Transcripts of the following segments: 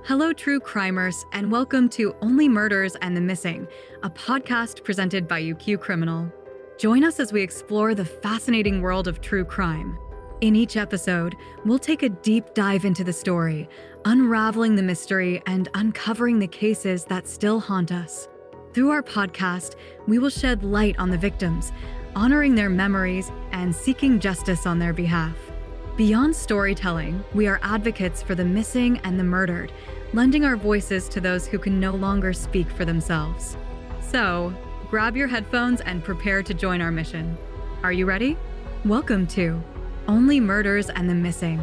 Hello, true crimers, and welcome to Only Murders and the Missing, a podcast presented by UQ Criminal. Join us as we explore the fascinating world of true crime. In each episode, we'll take a deep dive into the story, unraveling the mystery and uncovering the cases that still haunt us. Through our podcast, we will shed light on the victims, honoring their memories and seeking justice on their behalf. Beyond storytelling, we are advocates for the missing and the murdered, lending our voices to those who can no longer speak for themselves. So, grab your headphones and prepare to join our mission. Are you ready? Welcome to Only Murders and the Missing.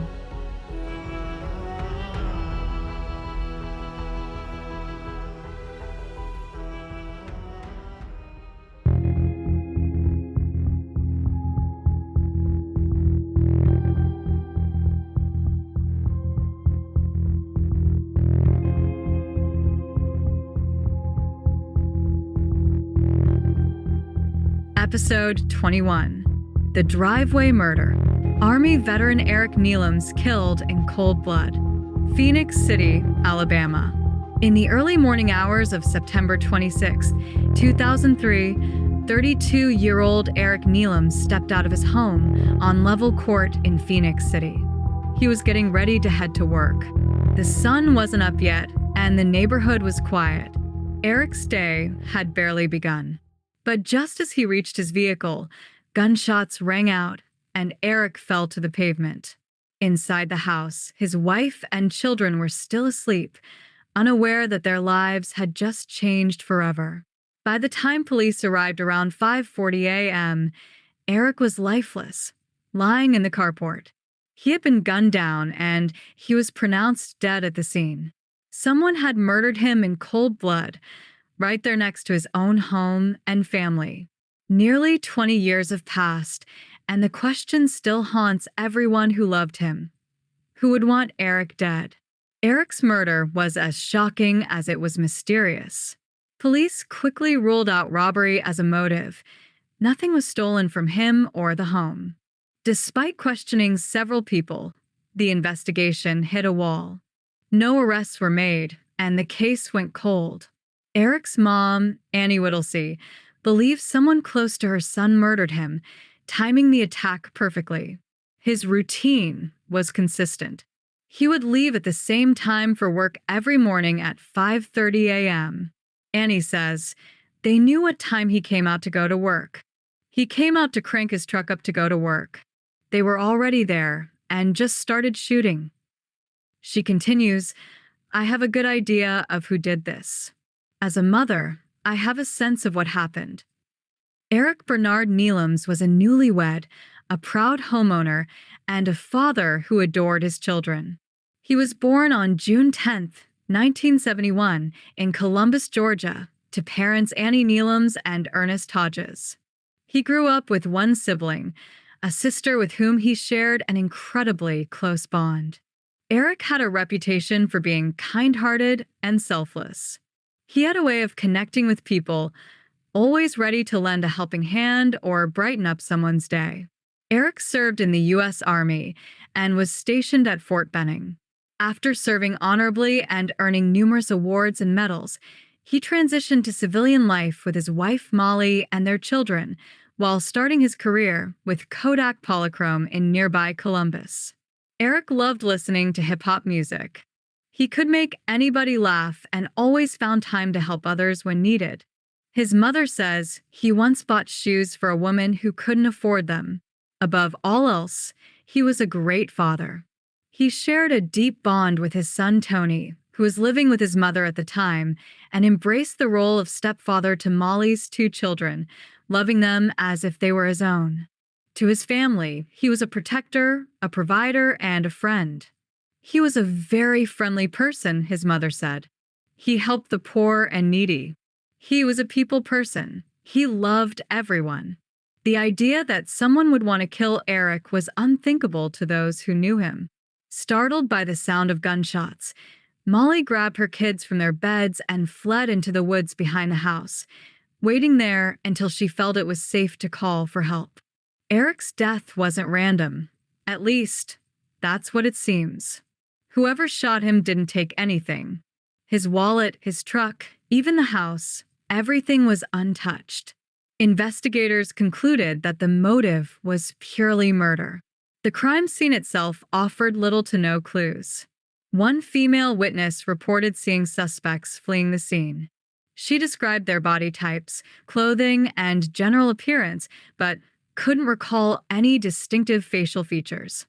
Episode 21, The Driveway Murder. Army veteran Eric Nelams killed in cold blood. Phenix City, Alabama. In the early morning hours of September 26, 2003, 32-year-old Eric Nelams stepped out of his home on Level Court in Phenix City. He was getting ready to head to work. The sun wasn't up yet, and the neighborhood was quiet. Eric's day had barely begun. But just as he reached his vehicle, gunshots rang out, and Eric fell to the pavement. Inside the house, his wife and children were still asleep, unaware that their lives had just changed forever. By the time police arrived around 5:40 a.m., Eric was lifeless, lying in the carport. He had been gunned down, and he was pronounced dead at the scene. Someone had murdered him in cold blood, right there next to his own home and family. Nearly 20 years have passed, and the question still haunts everyone who loved him. Who would want Eric dead? Eric's murder was as shocking as it was mysterious. Police quickly ruled out robbery as a motive. Nothing was stolen from him or the home. Despite questioning several people, the investigation hit a wall. No arrests were made, and the case went cold. Eric's mom, Annie Whittlesey, believes someone close to her son murdered him, timing the attack perfectly. His routine was consistent. He would leave at the same time for work every morning at 5:30 a.m. Annie says they knew what time he came out to go to work. He came out to crank his truck up to go to work. They were already there and just started shooting. She continues, "I have a good idea of who did this. As a mother, I have a sense of what happened." Eric Bernard Nelams was a newlywed, a proud homeowner, and a father who adored his children. He was born on June 10, 1971, in Columbus, Georgia, to parents Annie Nelams and Ernest Hodges. He grew up with one sibling, a sister with whom he shared an incredibly close bond. Eric had a reputation for being kind-hearted and selfless. He had a way of connecting with people, always ready to lend a helping hand or brighten up someone's day. Eric served in the U.S. Army and was stationed at Fort Benning. After serving honorably and earning numerous awards and medals, he transitioned to civilian life with his wife Molly and their children, while starting his career with Kodak Polychrome in nearby Columbus. Eric loved listening to hip-hop music. He could make anybody laugh and always found time to help others when needed. His mother says he once bought shoes for a woman who couldn't afford them. Above all else, he was a great father. He shared a deep bond with his son Tony, who was living with his mother at the time, and embraced the role of stepfather to Molly's two children, loving them as if they were his own. To his family, he was a protector, a provider, and a friend. He was a very friendly person, his mother said. He helped the poor and needy. He was a people person. He loved everyone. The idea that someone would want to kill Eric was unthinkable to those who knew him. Startled by the sound of gunshots, Molly grabbed her kids from their beds and fled into the woods behind the house, waiting there until she felt it was safe to call for help. Eric's death wasn't random. At least, that's what it seems. Whoever shot him didn't take anything. His wallet, his truck, even the house, everything was untouched. Investigators concluded that the motive was purely murder. The crime scene itself offered little to no clues. One female witness reported seeing suspects fleeing the scene. She described their body types, clothing, and general appearance, but couldn't recall any distinctive facial features.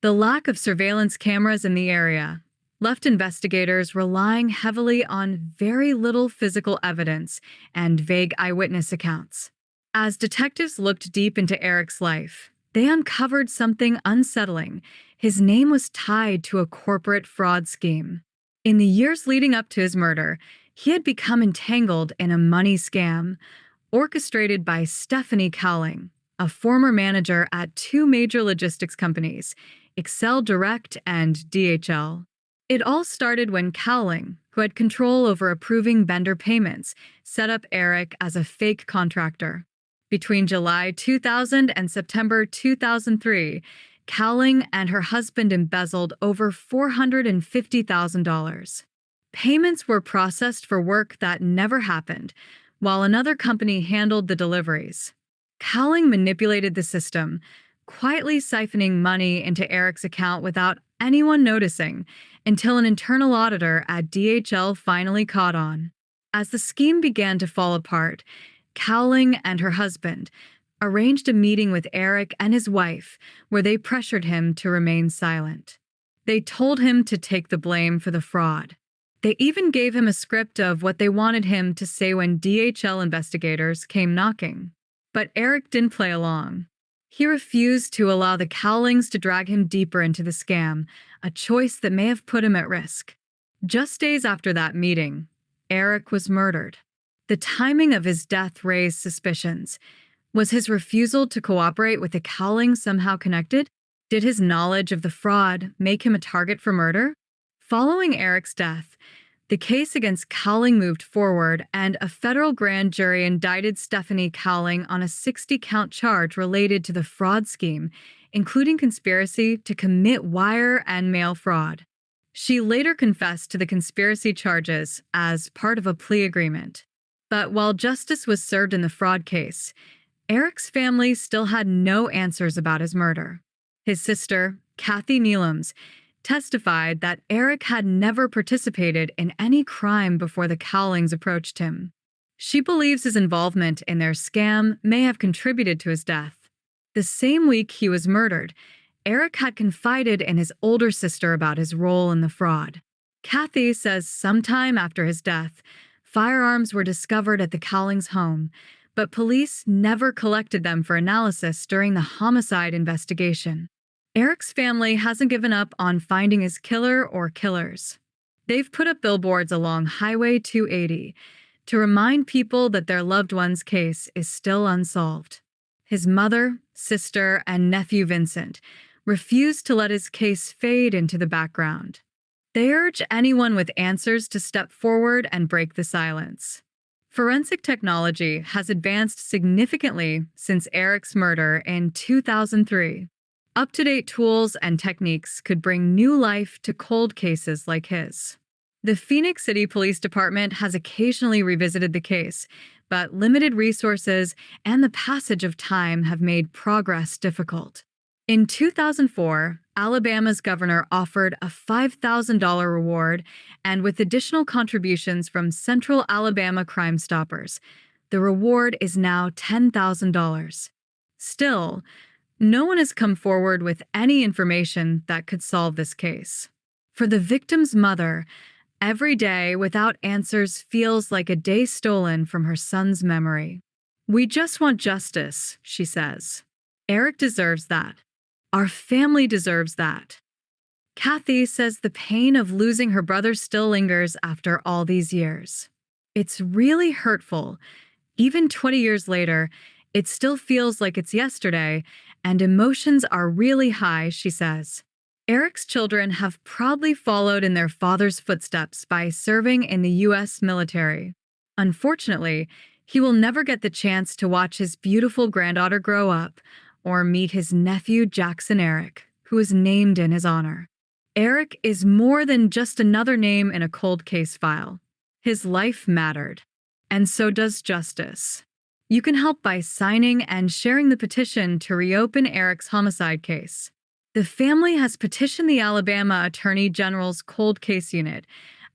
The lack of surveillance cameras in the area left investigators relying heavily on very little physical evidence and vague eyewitness accounts. As detectives looked deep into Eric's life, they uncovered something unsettling. His name was tied to a corporate fraud scheme. In the years leading up to his murder, he had become entangled in a money scam orchestrated by Stephanie Cowling, a former manager at two major logistics companies, Excel Direct and DHL. It all started when Cowling, who had control over approving vendor payments, set up Eric as a fake contractor. Between July 2000 and September 2003, Cowling and her husband embezzled over $450,000. Payments were processed for work that never happened, while another company handled the deliveries. Cowling manipulated the system, quietly siphoning money into Eric's account without anyone noticing, until an internal auditor at DHL finally caught on. As the scheme began to fall apart, Cowling and her husband arranged a meeting with Eric and his wife where they pressured him to remain silent. They told him to take the blame for the fraud. They even gave him a script of what they wanted him to say when DHL investigators came knocking. But Eric didn't play along. He refused to allow the Cowlings to drag him deeper into the scam, a choice that may have put him at risk. Just days after that meeting, Eric was murdered. The timing of his death raised suspicions. Was his refusal to cooperate with the Cowlings somehow connected? Did his knowledge of the fraud make him a target for murder? Following Eric's death, the case against Cowling moved forward, and a federal grand jury indicted Stephanie Cowling on a 60-count charge related to the fraud scheme, including conspiracy to commit wire and mail fraud. She later confessed to the conspiracy charges as part of a plea agreement. But while justice was served in the fraud case, Eric's family still had no answers about his murder. His sister, Kathy Nelams, testified that Eric had never participated in any crime before the Cowlings approached him. She believes his involvement in their scam may have contributed to his death. The same week he was murdered, Eric had confided in his older sister about his role in the fraud. Kathy says sometime after his death, firearms were discovered at the Cowlings' home, but police never collected them for analysis during the homicide investigation. Eric's family hasn't given up on finding his killer or killers. They've put up billboards along Highway 280 to remind people that their loved one's case is still unsolved. His mother, sister, and nephew Vincent refuse to let his case fade into the background. They urge anyone with answers to step forward and break the silence. Forensic technology has advanced significantly since Eric's murder in 2003. Up-to-date tools and techniques could bring new life to cold cases like his. The Phenix City Police Department has occasionally revisited the case, but limited resources and the passage of time have made progress difficult. In 2004, Alabama's governor offered a $5,000 reward, and with additional contributions from Central Alabama Crime Stoppers, the reward is now $10,000. Still, no one has come forward with any information that could solve this case. For the victim's mother, every day without answers feels like a day stolen from her son's memory. "We just want justice," she says. Eric deserves that. Our family deserves that. Kathy says the pain of losing her brother still lingers after all these years. It's really hurtful. Even 20 years later, it still feels like it's yesterday, and emotions are really high, she says. Eric's children have proudly followed in their father's footsteps by serving in the U.S. military. Unfortunately, he will never get the chance to watch his beautiful granddaughter grow up or meet his nephew Jackson Eric, who is named in his honor. Eric is more than just another name in a cold case file. His life mattered, and so does justice. You can help by signing and sharing the petition to reopen Eric's homicide case. The family has petitioned the Alabama Attorney General's Cold Case Unit,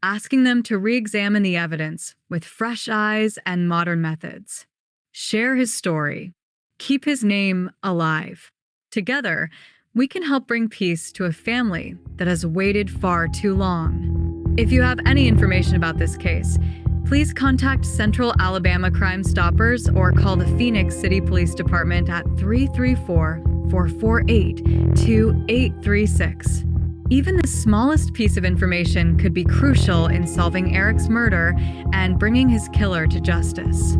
asking them to re-examine the evidence with fresh eyes and modern methods. Share his story. Keep his name alive. Together, we can help bring peace to a family that has waited far too long. If you have any information about this case, please contact Central Alabama Crime Stoppers or call the Phenix City Police Department at 334-448-2836. Even the smallest piece of information could be crucial in solving Eric's murder and bringing his killer to justice.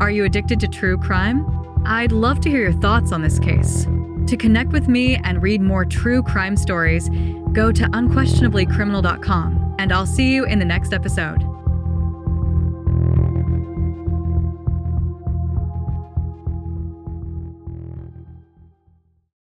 Are you addicted to true crime? I'd love to hear your thoughts on this case. To connect with me and read more true crime stories, go to unquestionablycriminal.com, and I'll see you in the next episode.